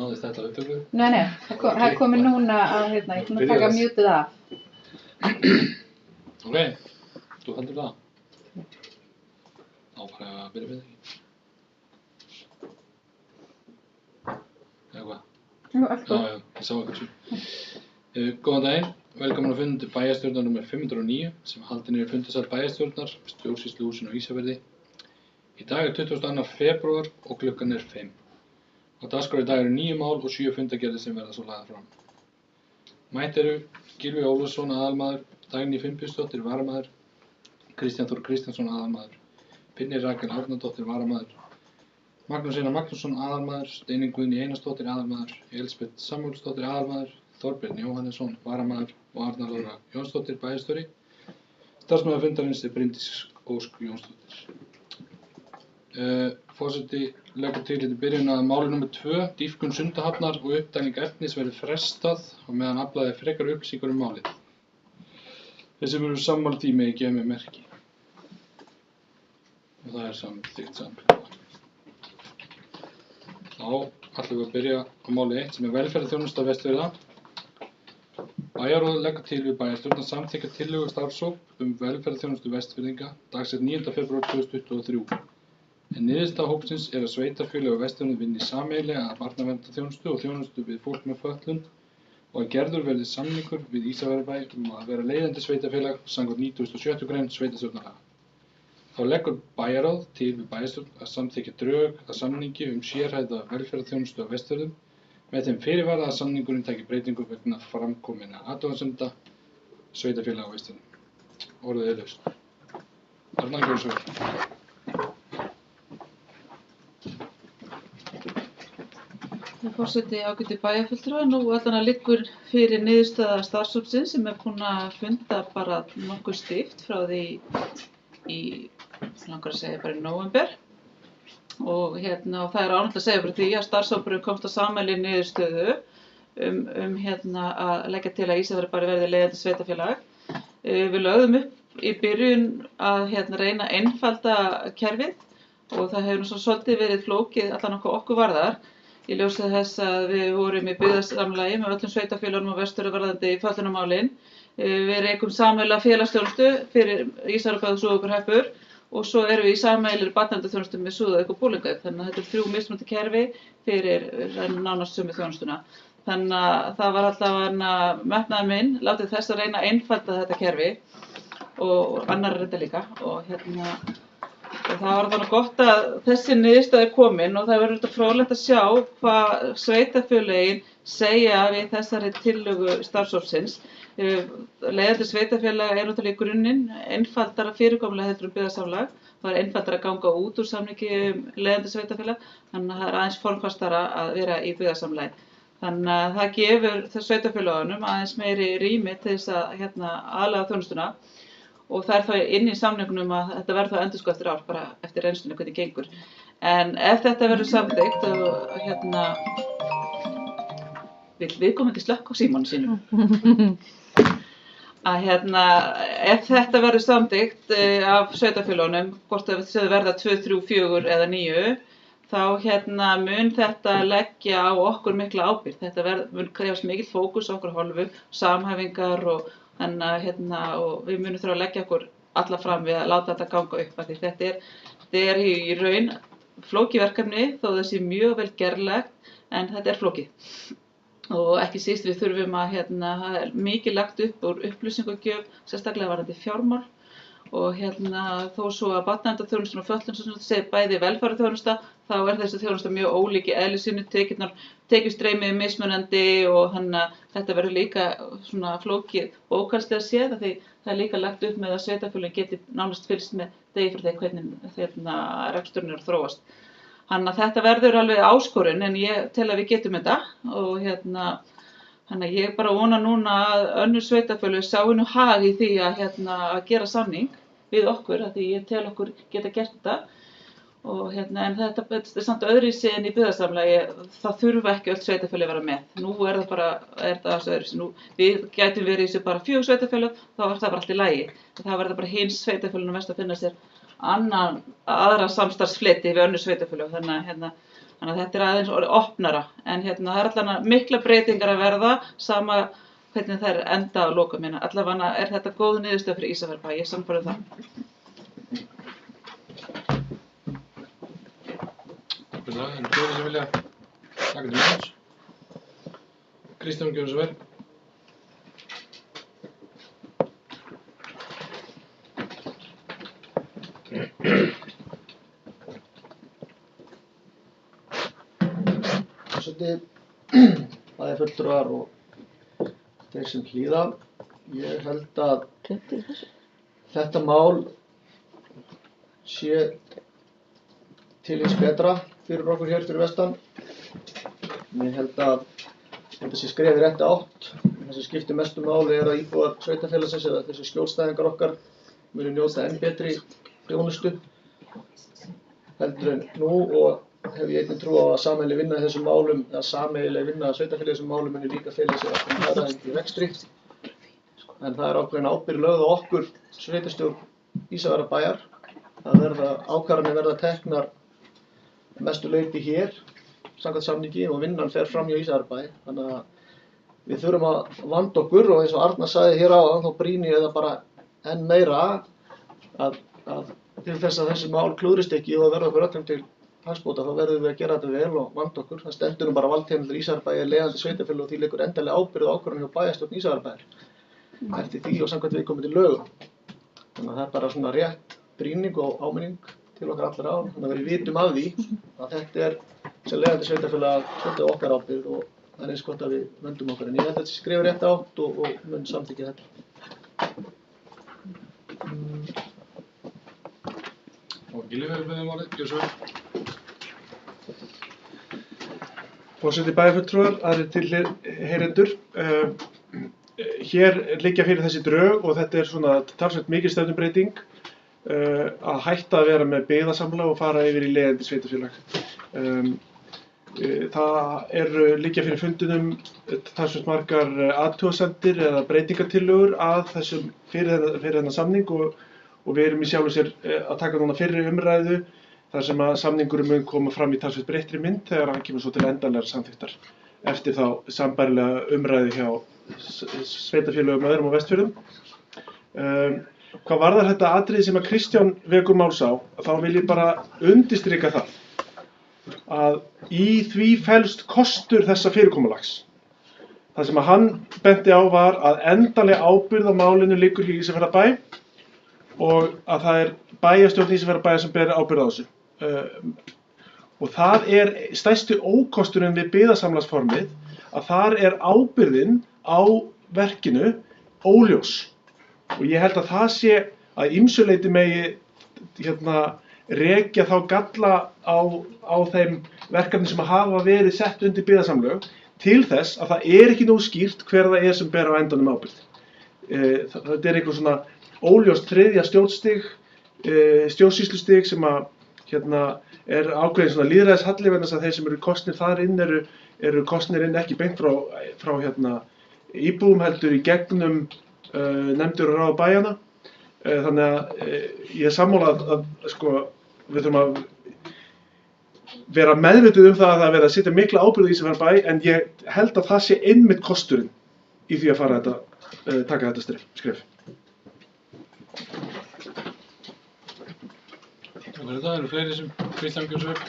náðist þetta upptöku? Nei, það er komið núna að ég ætlum að taka mutið af. Ok, þú heldur það? Þá bara að byrja við ekki. Eða hvað? Jú, allt góð. Já, ég sá eitthvað svo. Góðan daginn, velkomin á fundi bæjarstjórnar nr. 509 sem haldin er í fundasal bæjarstjórnar stjórnsýsluhúsinu á Ísafirði. Í dag er 22. febrúar og klukkan er 5. Á dagskrá í dag eru 9 mál og 7 fundagerðir sem verða svo lagðar fram. Mætt eru Gylfi Ólafsson aðalmaður, Dagný Finnbjörnsdóttir varamaður, Kristján Þór Kristjánsson aðalmaður, Pinnir Rakel Árnadóttir varamaður, Magnús Einar Magnússon aðalmaður, Steinunn Guðný Einarsdóttir aðalmaður, Elísabet Samúelsdóttir aðalmaður, Þorbjörn Jóhannesson varamaður og Arna Lára Jónsdóttir bæjarstjóri. Starfsmaður fundarins er Bryndís Ósk Jónsdóttir. Forseti leggur til í byrjun að máli nr. 2, dýpkun Sundahafnar og uppdæling efnis verði frestað og meðan aflaði frekari upplýsingar málið. Þeir sem eru sammála því megi gefa mér merki. Og það er samþykkt samhliða. Þá ætlum við að byrja á máli 1 sem er velferðarþjónusta Vestfjarða. Bæjarráð leggur til við bæjarstjórn að samþykkja tillögu starfshóp velferðarþjónustu Vestfirðinga dagsett 9. febrúar 2023. En niðurstaða hópsins er að sveitarfélög á Vestfjörðum vinni sameiginlega að barnaverndarþjónustu og þjónustu við fólk með fötlun og að gerður verði samningur við Ísafjarðarbæ að vera leiðandi sveitarfélag samkvæmt 96. grein sveitarstjórnarlaga. Þá leggur bæjarráð til við bæjarstjórn að samþykkja drög að samningi sérhæfða velferðarþjónustu á Vestfjörðum með þeim fyrirvara að samningurinn taki breytingu vegna framkominna athugasemda sveitarfélaga á Vestfjörðum. Orðið er laust. Arna Gjórsvör. Forseti ágætu bæjarfulltrúar, nú allan að liggur fyrir niðurstaða starfshópsins sem er búin að funda bara nokkuð stíft frá því í langar að segja bara í nóvember og það er ánægt að segja fyrir því að starfshópurinn komst að sameiginlegri niðurstöðu að leggja til að Ísafjarðarbær verði leiðandi sveitarfélag. Við lögðum upp í byrjun að reyna að einfalda kerfið og það hefur nú svo svolítið verið flókið allan okkur varðar. Í ljósi þess að við vorum í byggðasamlagi með öllum sveitarfélögunum á Vestfjörðum varðandi fötlunarmálin. Við reikum sameiginlega félagsþjónustu fyrir Ísafjarðarbær og Súðavíkurhreppur og svo erum við í sameiginlegri barnaverndarþjónustu með Súðavík og Bolungarvík. Þannig að þetta er 3 mismunandi kerfi fyrir nánast sömu þjónustuna. Þannig að það var alltaf metnaður minn, látið þess að reyna að einfalda þetta kerfi og annar reynda líka og það var þannig gott að þessi niðurstaða er komin og það verður þetta fróðlegt að sjá hvað sveitarfélögin segja við þessari tillögu starfshópsins. Leiðandi sveitarfélag er náttúrulega í grunninn einfaldara fyrirkomulag heldur byggðasamlag. Það er einfaldara að ganga út úr samningi leiðandi sveitarfélag, þannig að það er aðeins formfastara að vera í byggðasamlagi. Þannig að það gefur sveitarfélögunum aðeins meiri rými til þess að aðlaga þjónustuna. Og það er þá inn í samningnum að þetta verður þá endurskoðað eftir ár, bara eftir reynslunni hvernig gengur. En ef þetta verður samþykkt vill viðkomandi slökkva á símanum sínum. Ef þetta verður samþykkt af sveitarfélögunum, hvort það verða 2, 3, 4 eða 9, þá mun þetta leggja á okkur mikla ábyrgð. Þetta mun krefast mikill fókus á okkur hálfu, samhæfingar og við munum þurfa að leggja okkur alla fram við að láta þetta ganga upp af því þetta er í raun flókið verkefni þó það sé mjög vel gerlegt en þetta er flókið og ekki síst við þurfum að það er mikið lagt upp úr upplýsingagjöf sérstaklega varðandi fjármál og þó svo að barnaverndarþjónustan og fötlun sem segir bæði velferðarþjónusta þá er þessi þjónusta mjög ólík í eðli sínu, tekjustreymið mismunandi og þetta verður líka svona flókið bókhaldslega séð því það er líka lagt upp með að sveitarfélögin geti nánast fylgst með degi fyrir degi hvernig reksturinn er að þróast. Þannig að þetta verður alveg áskorun en ég tel að við getum þetta og þannig að ég bara vona núna að önnur sveitarfélög sjái nú hag í því að gera samning við okkur af því ég tel okkur geta gert þetta og en þetta er samt öðruvísi en í byggðasamlagi það þurfa ekki öll sveitarfélög að vera með. Nú er það öðruvísi. Við gætum verið í þessu bara 4 sveitarfélög, þá er það bara allt í lagi. Það verður bara hins sveitarfélögum verst að finna sér aðra samstarfsfleti við önnur sveitarfélög. Þannig Þannig að þetta aðeins orðið opnara, en það allan mikla breytingar að verða, sama hvernig þær enda að loka minna. Allavega þetta góð niðurstöð fyrir Ísafjarðarbæ, ég sannfærð það. Takk fyrir það, en fleiri sem vilja taka til máls. Kristján, gjörðu svo vel. Bæði fulltrúar og þeir sem hlýða. Ég held að þetta mál sé til hins betra fyrir okkur hér fyrir vestan. Ég held að þetta sé skref í rétta átt. Það sem skiptir mestu máli að íbúar sveitarfélagsins eða þessi skjólstæðingar okkar muni njóta enn betri þjónustu heldur en nú, og hef ég einnig trú á að sameiginleg vinna í þessum málum, eða sameiginleg vinna að sveitarfélagi í þessum málum muni líka fela sér ákveðin hagræðing í rekstri. En það ákveðin ábyrgð lögð á okkur sveitarstjórn Ísafjarðarbæjar að ákvarðanir verða teknar mestu leyti hér samkvæmt samningi og vinnan fer fram hjá Ísafjarðarbæ. Þannig að við þurfum að vanda okkur, og eins og Arnar sagði hér áðan, þá brýni ég það bara enn meira að til þess að þessi mál klúðrist ekki og verða okkur öllum til hagsbóta, þá verðum við að gera þetta vel og vanda okkur. Það stendur bara valdheimildir Ísafjarðarbæjar er leiðandi sveitarfélag og því liggur endanlega ábyrgð á ákvörðun hjá bæjarstjórn Ísafjarðarbæjar eftir því og samkvæmt viðkomandi lögum. Þannig að það er bara svona rétt brýning og áminning til okkar allra þannig að við vitum af því að þetta er sem leiðandi sveitarfélag svolítið okkar ábyrgð og það er eins gott að við vöndum okkar. En ég held að þetta skrifur rétt átt og mun samþykkja þetta. Og Gylfi verður með málið, gjörðu svo vel. Forseti bæjarfulltrúar, aðrir tilheyrendur. Hér liggja fyrir þessi drög og þetta er svona talsvert mikil stefnubreyting að hætta að vera með byggðasamlag og fara yfir í leiðandi sveitarfélag. Það liggja fyrir fundinum talsvert margar athugasemdir eða breytingartillögur að þessum fyrir þennan samning og við erum í sjálfu sér að taka núna fyrri umræðu þar sem að samningurinn mun koma fram í talsvert breyttri mynd þegar hann kemur svo til endanlegar samþykktar eftir þá sambærilega umræðu hjá sveitarfélögum öðrum á Vestfjörðum. Hvað varðar þetta atriði sem að Kristján vekur máls á, þá vil ég bara undirstrika það að í því felst kostur þessa fyrirkomulags. Það sem að hann benti á var að endanleg ábyrgð á málinu liggur hjá Ísafjarðarbæ og að það er bæjarstjórn Ísafjarðarbæjar sem ber ábyrgð á þessu. Og það er stærsti ókosturinn við byggðasamlagsformið að þar er ábyrgðin á verkinu óljós. Og ég held að það sé að ýmsu leyti megi rekja þá galla á þeim verkefni sem hafa verið sett undir byggðasamlög til þess að það er ekki nógu skýrt hver það er sem ber á endanum ábyrgð. Þetta er einhver svona óljóst þriðja stjórnsýslustig sem að er ákveðin svona lýðræðishalli vegna þess að þeir sem eru kosnir þar inn eru kosnir inn ekki beint frá íbúum heldur í gegnum nefndir og ráð bæjanna. Þannig að ég er sammála að við þurfum að vera meðvituð um það að það er verið að setja mikla ábyrgð í Ísafjarðarbæ en ég held að það sé einmitt kosturinn í því að taka þetta skref. Takk fyrir það, eru fleiri sem Kristján gjörðu svo vel.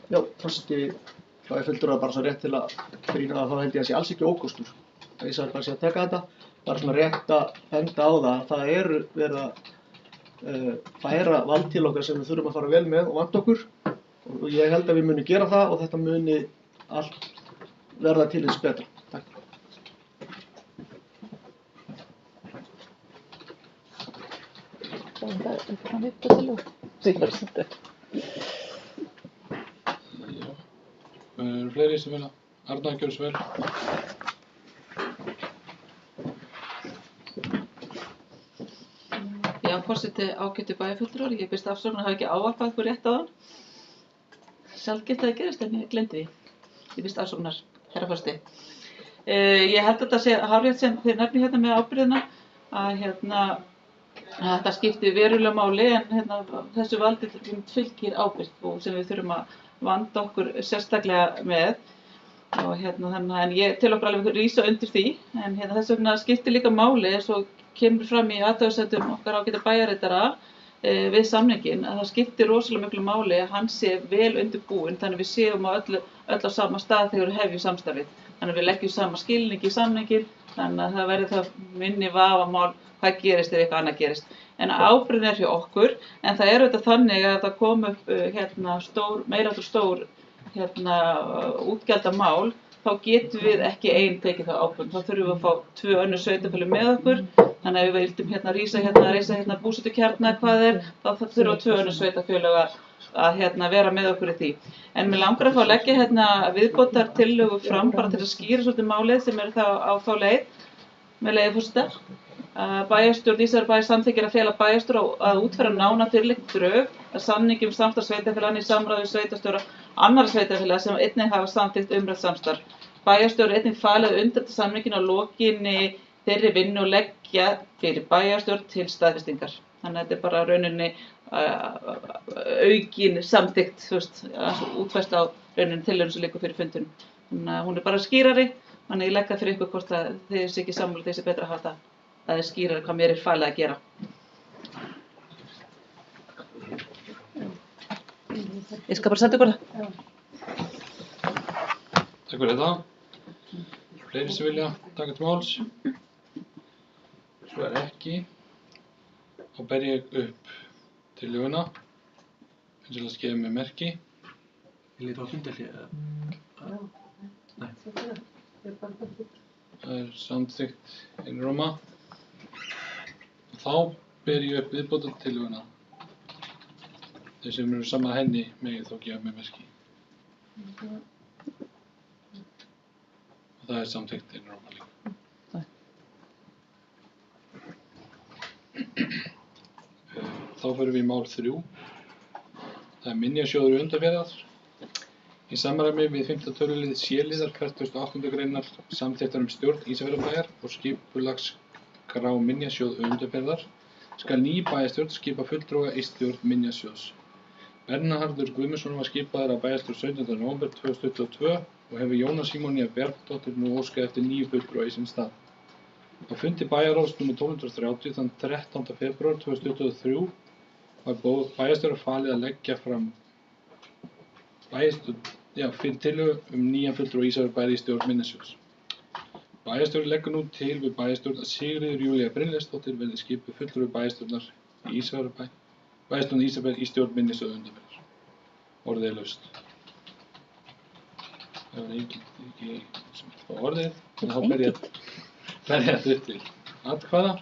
Já, forseti bæjarfulltrúar bara svo rétt til að brýna það, þá held ég að sé alls ekki ókostur að Ísafjarðarbær sé að taka þetta, bara svona rétt að benda á það að það eru verið að færa vald til okkar sem við þurfum að fara vel með og vanda okkur og ég held að við munum gera það og þetta muni allt verða til hins betra. Takk. Eru fleiri sem vilja? Arnar, gjörðu svo vel. Já, forseti ágætu bæjarfulltrúar, ég biðst afsökunar að hafa ekki ávarpað ykkur rétt áðan. Sjaldgæft að það gerist en ég gleymdi því. Ég biðst afsökunar, herra forseti. Ég held að þetta sé hárrétt sem þið nefnið með ábyrgðina að Þetta skiptir verulega máli en þessu valdi fylgir ábyrgð og sem við þurfum að vanda okkur sérstaklega með og þannig en ég til okkur alveg rísa undir því en þess vegna skiptir líka máli eins og kemur fram í athugasemdum okkar ágæta bæjarritara við samninginn að það skiptir rosalega miklu máli að hann sé vel undirbúinn þannig við séum á öll á sama stað þegar við hefjum samstarfið. Þannig að við leggjum sama skilning í samninginn þannig að það verði það minni vafamál hvað gerist ef eitthvað annað gerist. En ábyrgðin hjá okkur en það auðvitað þannig að það kom upp meiriháttar stór útgjaldamál þá getum við ekki ein tekið það ábyrgð. Þá þurfum við að fá 2 önnur sveitarfélög með okkur. Þannig að ef við vildum reisa búsetukjarna hvað þá þurfa 2 önnur sveitarfélög að vera með okkur í því. En mig langar að fá að leggja viðbótar tillögu fram bara til að skýra svolítið málið sem þá á þá leið. Með leyfi forseta. Bæjarstjórn Ísafjarðarbæjar samþykkir að fela bæjarstjóra að útfæra nánar fyrirliggjandi drög að samningi samstarf sveitarfélaganna í samráði við sveitarstjóra annarra sveitarfélaga sem einnig hafa samþykkt umrætt samstarf. Bæjarstjóri einnig falið að undirrita samninginn á lokinni þeirri vinnu og leggja fyrir bæjarstjórn til staðfestingar. Þannig að þetta bara rauninni aukin samþykkt, útfærsla á rauninni tillögunum sem liggur fyrir fundinum. Þannig að hún bara skýrari, þannig að ég legg það fyrir ykkur hvort að þið sé ekki sammála þessi betra að hafa það. Það skýrar hvað mér falið að gera. Ég skal bara senda ykkur það. Takk fyrir þetta. Fleiri sem vilja taka til máls? Svo ekki. Þá ber ég upp tillöguna. Eins og að gefa mig merki. Vil ég fá fundarhlé? Nei. Það samþykkt einróma. Þá ber ég upp viðbótartillöguna. Þeir sem eru saman henni megi þó gefa mig merki. Og það samþykkt einróma líka. Þá förum við í mál 3. Það minjasjóður Önundarfjarðar. Í samræmi við 5. tölulið C-liðar 48. greinar samþykktar stjórn Ísafjarðarbæjar og skipulagsskrá minjasjóð Önundarfjarðar skal ný bæjarstjórn skipa fulltrúa í stjórn minjasjóðs. Bernharður Guðmundsson var skipaður af bæjarstjórn 17. nóvember 2022 og hefur Jóna Símonía Bjarnadóttir nú óskað eftir 9 fulltrúa í sinn stað. Á fundi bæjarráðs nr. 1230 þann 13. febrúar 2023 var bæjarstjóra falið að leggja fram fyrir tillögu nýjan fulltrúa Ísafjarðarbæjar í stjórn minjasjóðs. Bæjarstjóri leggur nú til við bæjarstjórn að Sigríður Júlía Brynleifsdóttir verði skipuð fulltrúi bæjarstjórnar í Ísafjarðarbæ, bæjarstjórn Ísafjarðarbæjar í stjórn minjasjóðs Önundarfjarðar. Orðið laust. Það var ekki sem fá orðið, en þá ber ég þetta upp til atkvæða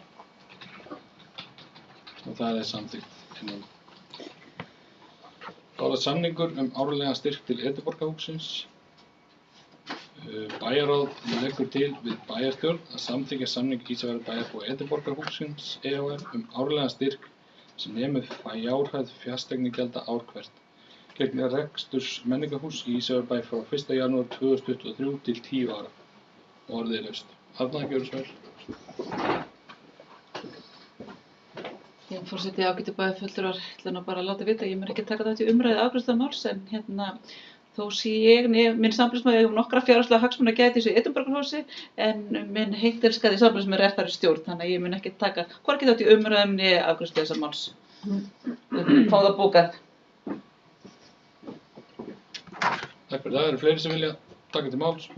og það samþykkt einróma. Þá er samningur árlegan styrk til Edinborgarhússins. Bæjarráð leggur til við bæjarstjórn að samþykkja samning Ísafjarðarbæjar og Edinborgarhússins e.h.f. árlegan styrk sem nemur fjárhæð fasteignagjalda ár hvert gegn reksturs menningarhúss í Ísafjarðarbæ frá 1. janúar 2023 til 10 ára. Orðið laust. Arna, gjörðu svo vel. Forseti ágætu bæjarfulltrúar, ætla nú bara að láta vita, ég mun ekki taka þetta í umræðu afgreiðslu máls en þó sé ég, minn sambýlismaður nokkra fjárhagslega hagsmuna gæti í þessu Edinborgarhúsi en minn heittelskaði sambýlismaður þar í stjórn, þannig að ég mun ekki taka hvorki þátt í umræðum né afgreiðslu þessa máls. Fá það bókað. Takk fyrir það. Eru fleiri sem vilja taka til máls?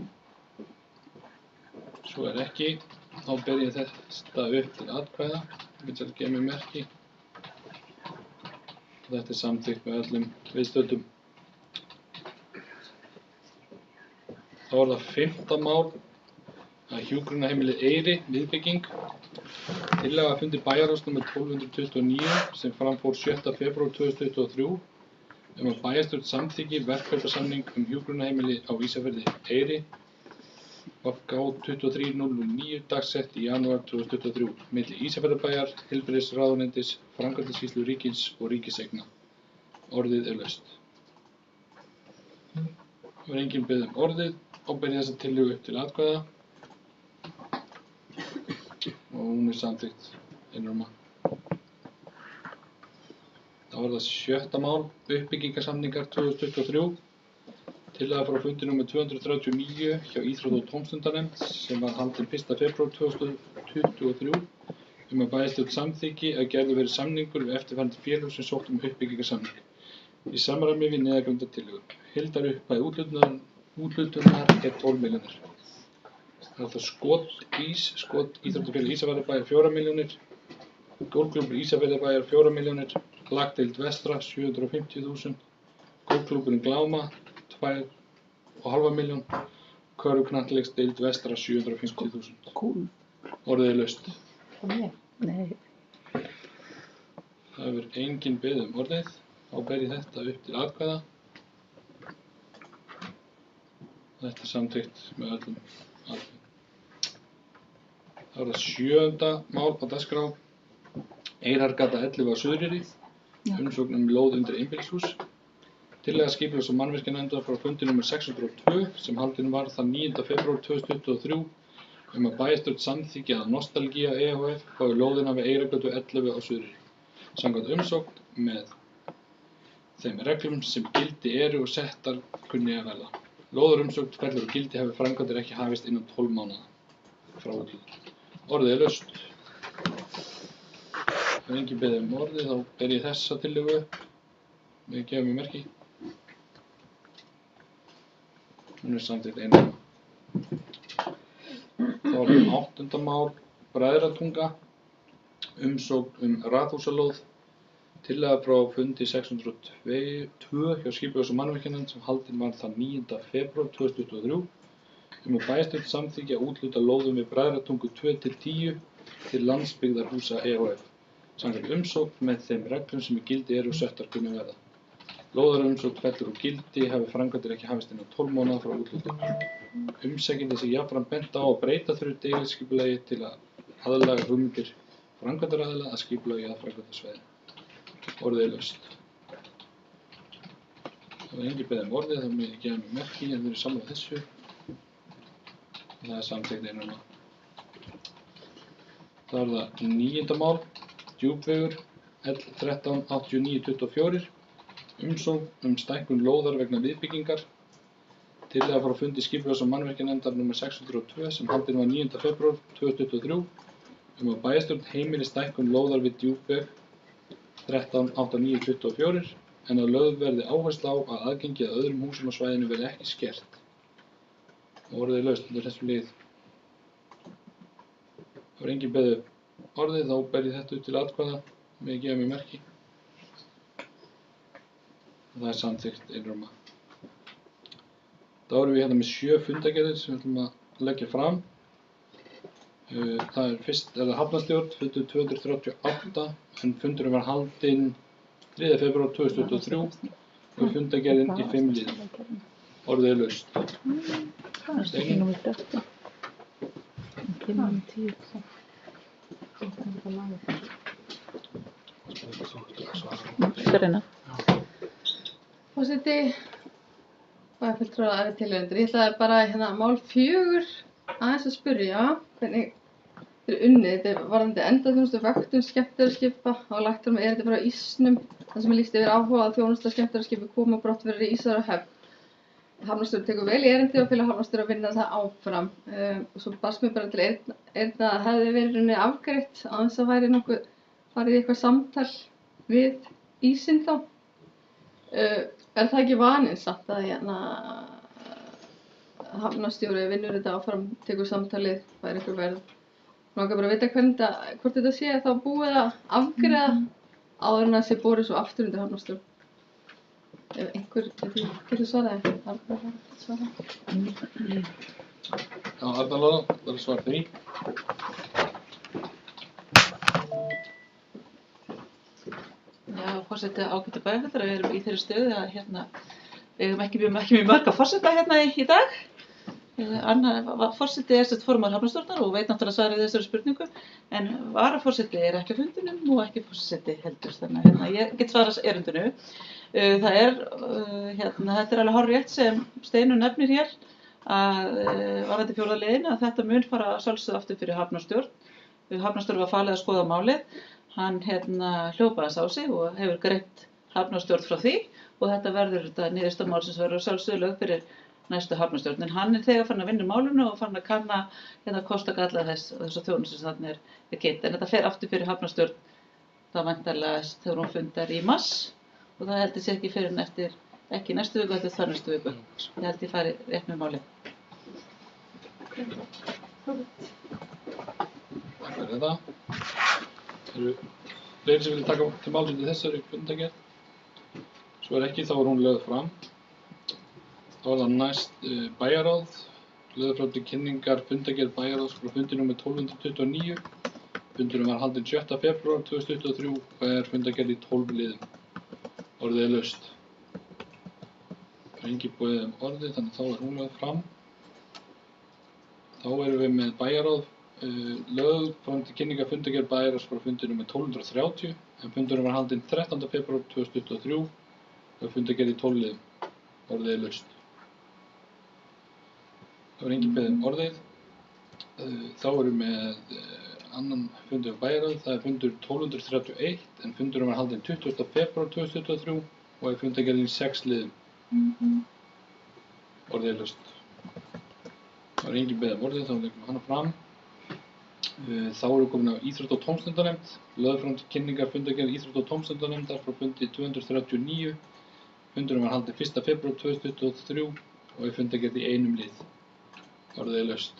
Svo ekki. Þá ber ég þetta upp til atkvæða. Ég vil gefa mig merki. Þetta er samþykkt með öllum viðstöddum. Þá er það 5. mál. Það er hjúkrunarheimilið Eyri, viðbygging. Tillaga fundi bæjarráðs nr. 1229 sem fram fór 7. febrúar 2023 að bæjarstjórn samþykki verkkaupasamning hjúkrunarheimili á Ísafirði Eyri Vafgá 2309 dagsett í janúar 2023 milli Ísafjarðarbæjar, heilbrigðisráðuneytis, framkvæmdasýslu ríkis og ríkiseigna. Orðið er laust. Það var enginn beðið orðið og ber ég þessa tillögu upp til atkvæða og hún er samþykkt einróma. er það 7. mál, uppbyggingarsamningar 2023. Tillaga frá fundi númer 239 hjá Íþrótta- og tómstundanefnd sem var haldin 1. febrúar 2023 að bæjarstjórn samþykki að gerður verði samningur við eftirfarandi félög sem sóttu uppbyggingarsamning. Í samræmi við neðangreinda tillögu. Heildarupphæð úthlutunar er 12 milljónir. Það er það Skot Íþróttafélag Ísafjarðarbæjar 4 milljónir, Golfklúbbur Ísafjarðarbæjar 4 milljónir, Lagdeild Vestra 750.000, Golfklúbburinn Gláma 2,5 milljón, Körfuknattleiksdeild Vestra 750.000. Orðið er laust. Nei. Það hefur enginn beðið orðið. Þá ber ég þetta upp til atkvæða. Þetta er samþykkt með öllum atkvæðum. Það er það 7. mál á dagskrá. Eyrargata 11 á Suðureyri. Umsókn lóð undir einbýlishús. Tillaga skipulags- og mannvirkjanefndar frá fundi númer 602 sem haldinn var þann 9. febrúar 2023 að bæjarstjórn samþykki að Nostalgia EHF fái lóðina við Eyrargötu 11 á Suðureyri. Samkvæmt umsókn með þeim reglum sem gildi eru og settar kunni að verða. Lóðarumsókn fellur úr gildi hafi framkvæmdir ekki hafist innan 12 mánaða frá úthlutun. Orðið er laust. Ef enginn beðið orðið þá ber ég þessa tillögu upp. Við gefum í merki. Hún er samþykkt einróma. Þá er 8. mál Bræðratunga. Umsókn raðhúsalóð. Tillaga frá fundi 602 hjá skipulags- og mannvirkjanefnd sem haldinn var þann 9. febrúar 2023 að bæjarstjórn samþykki að úthluta lóðum við Bræðratungu 2-10 til Landsbyggðarhúsa EHF. Samkvæmt umsókn með þeim reglum sem í gildi eru og settar kunni verða. Lóðarumsókn fellur úr gildi hafi framkvæmdir ekki hafist innan 12 mánaða frá úthlutun. Umsækjandi sé jafnframt bent á að breyta þurfi deiliskipulagi til að aðlaga hugmyndir framkvæmdaraðila að skipulagi að framkvæmdasvæði. Orðið er laust. Það er enginn beðið orðið, þá mun ég gefa mér merki en þau eru sammála þessu. Það er samþykkt einróma. Það er það 9. mál, Djúpvegur, L138924, umsókn stækkun lóðar vegna viðbyggingar. Tillaga frá fundi skipulags- og mannvirkjanefndar nr. 602 sem haldinn var 9. febrúar 2023 að bæjarstjórn heimili stækkun lóðar við Djúpveg 138924 en að lögð verði áhersla á að aðgengi að öðrum húsum á svæðinu verði ekki skert. Orðið er laust undir þessu lið. Það er enginn beðið orðið, þá ber ég þetta upp til atkvæða með að gefa mér merki. Það er samþykkt einróma. Þá erum við hérna með 7 fundargerðir sem við ætlum að leggja fram. Það er fyrst Hafnarstjórn, fundur 238, en fundurinn var haldinn 3. febrúar 2023 og fundargerðin í 5 liðum. Orðið er laust. Steini. Forseti, bæjarfulltrúar og aðrir tilheyrendur. Ég ætlaði bara hérna mál 4 aðeins að spyrja hvernig þetta er unnið. Þetta er varðandi endaþjónustu vöktun skemmtiferðaskipa og lagt fram erindi frá ísnum þar sem er lýst yfir áhuga að þjónusta skemmtiferðaskipi koma á brottferðir í Ísafjarðarhöfn. Hafnarstjórn tekur vel í erindi og félag Hafnarstjóra að vinna það áfram. Svo barst mér bara til erindi að hefði verið unnið afgreitt á þess að væri nokkuð farið í eitthvað samtal við ísinn þá. Er það ekki vaninn samt að Hafnarstjóri vinnur þetta áfram, tekur samtalið, fær eitthvað verð. Langar bara að vita hvort þetta sé þá búið að afgreiða áður en það sé borið svo aftur undir Hafnarstjórn. Ef einhver getur svarað Arnar svarað. Já, Arnar Lára, það er svar því. Já, forseti ágættu bæjarfulltrúar, við erum í þeirri stöðu að við eigum ekki mjög marga forseta hérna í dag. Forseti er sett formaður Hafnarstjórnar og veit náttúrulega svarið þessari spurningu, en varaforseti er ekki á fundinum og ekki forseti heldur, þannig að ég get svarað erindinu. Þetta er alveg hárrétt sem Steinunn nefnir hér að varðandi 4. liðinn að þetta mun fara sjálfsögðu aftur fyrir Hafnarstjórn. Hafnarstjóri var falið að skoða málið. Hann hljópaðist á sig og hefur greint hafnarstjórn frá því og þetta verður þetta niðurstaða málsins verður sjálfsögðu lögð fyrir næstu hafnarstjórn. En hann þegar farin að vinna í málinu og farin að kanna kosta og galla þess þjónustu sem þarna er kynnt. En þetta fer aftur fyrir hafnarstjórn þá væntanlega þegar hún fundar í mars og það held ég sé ekki fyrir ekki næstu viku, þetta þar næstu viku. Ég held ég fari rétt með málið. Takk fyrir þetta. Eru fleiri sem vilja taka til máls undir þessari fundargerð? Svo ekki, þá hún lögð fram. Þá það næst bæjarráð, lögð fram til kynningar fundargerð bæjarráðs frá fundi númer 1229. Fundurinn var haldinn 7. febrúar 2023 og fundargerð í 12 liðum. Orðið laust. Það engin boðið orðið, þannig þá hún lögð fram. Þá erum við með bæjarráð, lögð fram til kynningar fundargerð bæjarráðs frá fundi númer 1230 en fundurinn var haldinn 13. febrúar 2023 og fundargerð í 12 liðum. Orðið laust. Það engin beðið orðið. Þá erum við með annan fundur bæjarráð, það fundur 1231 en fundurinn var haldinn 20. febrúar 2023 og fundargerð í 6 liðum. Orðið laust. Það engin beðið orðið, þá leggjum við hana fram. Þá erum við komin á íþrótta- og tómstundanefnd, lögð fram til kynningar fundargerð íþrótta- og tómstundanefndar frá fundi 239. Fundurinn var haldinn 1. febrúar 2023 og fundargerð í einum lið. Orðið laust.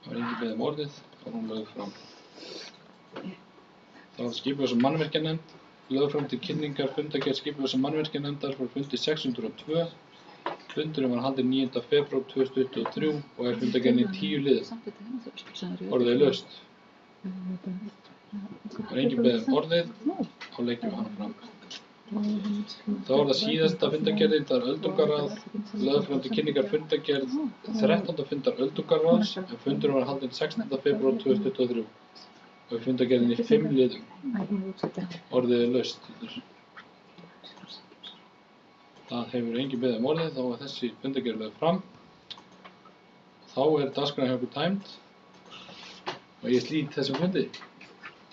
Það engin beðið orðið, þá hún lögð fram. Þá skipulags- og mannvirkjanefnd, lögð fram til kynningar fundargerð skipulags- og mannvirkjanefndar frá fundi 602. Fundurinn var haldinn 9. febrúar 2023 og fundargerð í 10 liðum. Orðið laust. Það engin beðið orðið, þá leggjum við hana fram. Þá það síðasta fundargerðin, það öldungaráð, lögð fram til kynningar fundargerð 13. fundar öldungaráðs en fundurinn var haldinn 16. febrúar 2023 og fundargerðin í 5 liðum. Orðið laust. Það hefur engin beðið orðið, þá þessi fundargerð lögð fram. Þá dagskráin hjá okkur tæmd og ég slít þessum fundi.